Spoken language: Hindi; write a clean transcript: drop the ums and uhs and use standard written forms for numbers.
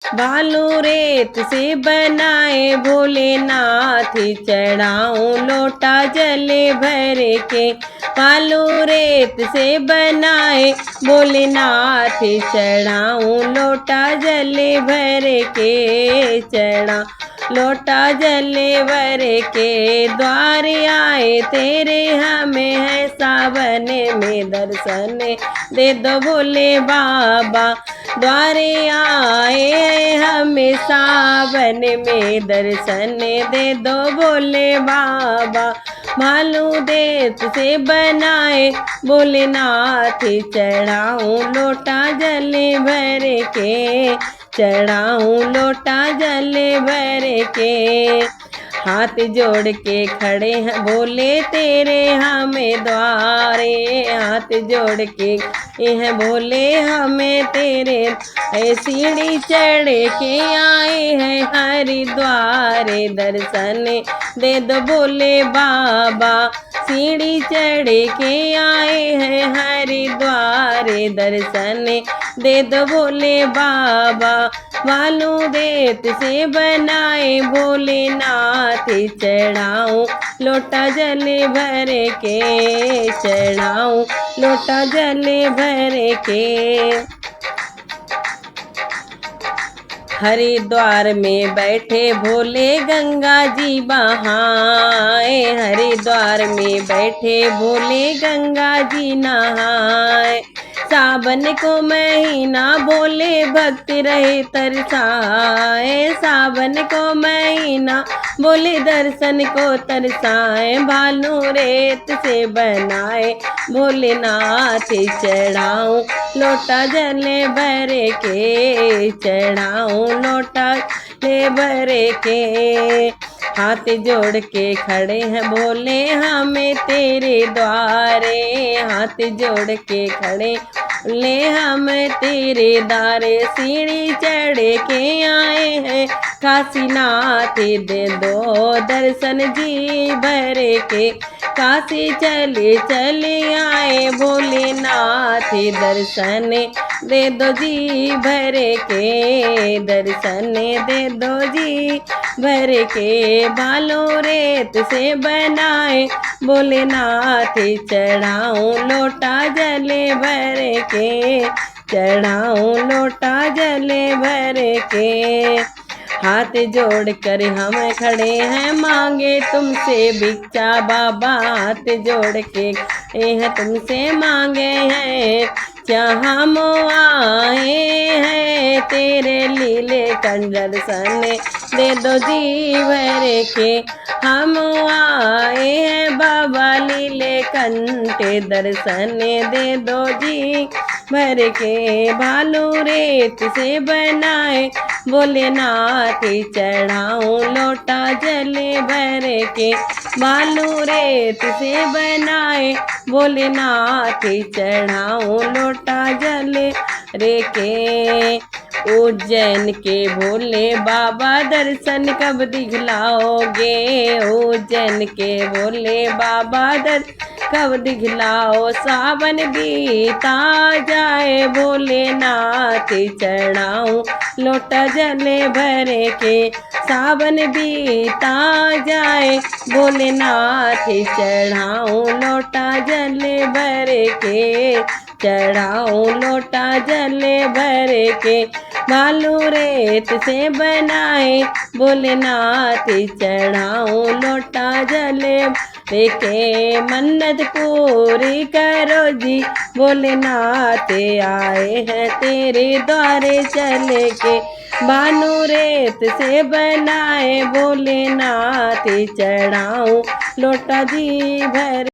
बालू रेत से बनाए भोलेनाथ, चढ़ाऊं लोटा जले भर के। बालू रेत से बनाए भोलेनाथ, चढ़ाऊं लोटा जले भर के। चढ़ा लोटा जले भर के, द्वार आए तेरे हमें है सावन में दर्शन दे दो भोले बाबा। द्वारे आए हमें सावन में दर्शन दे दो भोले बाबा। भालू देत से बनाए भोलेनाथ, चढ़ाऊं लोटा जले भर के। चढ़ाऊं लोटा जले भर के। हाथ जोड़ के खड़े हैं भोले तेरे हमें द्वारे। हाथ जोड़ के यह भोले हमें तेरे, सीढ़ी चढ़ के आए हैं हरिद्वार, दर्शन दे दो भोले बाबा। सीढ़ी चढ़ के आए हैं हरिद्वार, दर्शन दे दो भोले बाबा। बालू रेत से बनाए भोलेनाथ, चढ़ाऊं लोटा जले भर के। चढ़ाऊं लोटा जले भर के। हरिद्वार में बैठे भोले गंगा जी बहाए। हरिद्वार में बैठे भोले गंगा जी नहाए। सावन को महीना भोले भक्त रहे तरसाए। सावन को महीना भोले दर्शन को तरसाए। भालू रेत से बनाए भोलेनाथ, चढ़ाऊं लोटा जले भर के। चढ़ाऊं लोटा ले भर के। हाथ जोड़ के खड़े हैं भोले हमें तेरे द्वारे। हाथ जोड़ के खड़े ले हम तेरे दारे। सीढ़ी चढ़ के आए हैं काशीनाथ, दे दो दर्शन जी भर के। काशी चले चले आए भोलेनाथ, दर्शन दे दो जी भर के। दर्शन दे दो जी भर के। बालू रेत से बनाए भोलेनाथ, चढ़ाऊं लोटा जले भर के। चढ़ाऊं लोटा जले भर के। हाथ जोड़ कर हम खड़े हैं मांगे तुमसे भिक्षा बाबा। हाथ जोड़ के हैं तुमसे मांगे हैं, जहाँ हम आए हैं तेरे लीले दर्शन दे दो जी भर के। हम आए हैं बाबा लीले कंठे, दर्शन दे दो जी भर के। भालू रेत से बनाए भोलेनाथ, चढ़ाऊं लोटा जले भर के। भालू रेत से बनाए भोलेनाथ, चढ़ाऊं लोटा जले रे के। उज्जैन के भोले बाबा दर्शन कब दिखलाओगे। उज्जैन के भोले बाबा दर्शन कब दिखलाओ। सावन बीता जाए भोलेनाथ, चढ़ाऊं लोटा जले भर के। सावन बीता जाए भोलेनाथ, चढ़ाऊं लोटा जले भर के। चढ़ाऊं लोटा जले भर के। भालू रेत से बनाए भोलेनाथ, चढ़ाऊं लोटा जले के। मन्नत पूरी करो जी भोलेनाथ, आए हैं तेरे द्वारे चले के। भालू रेत से बनाए भोलेनाथ, चढ़ाऊं लोटा जी भर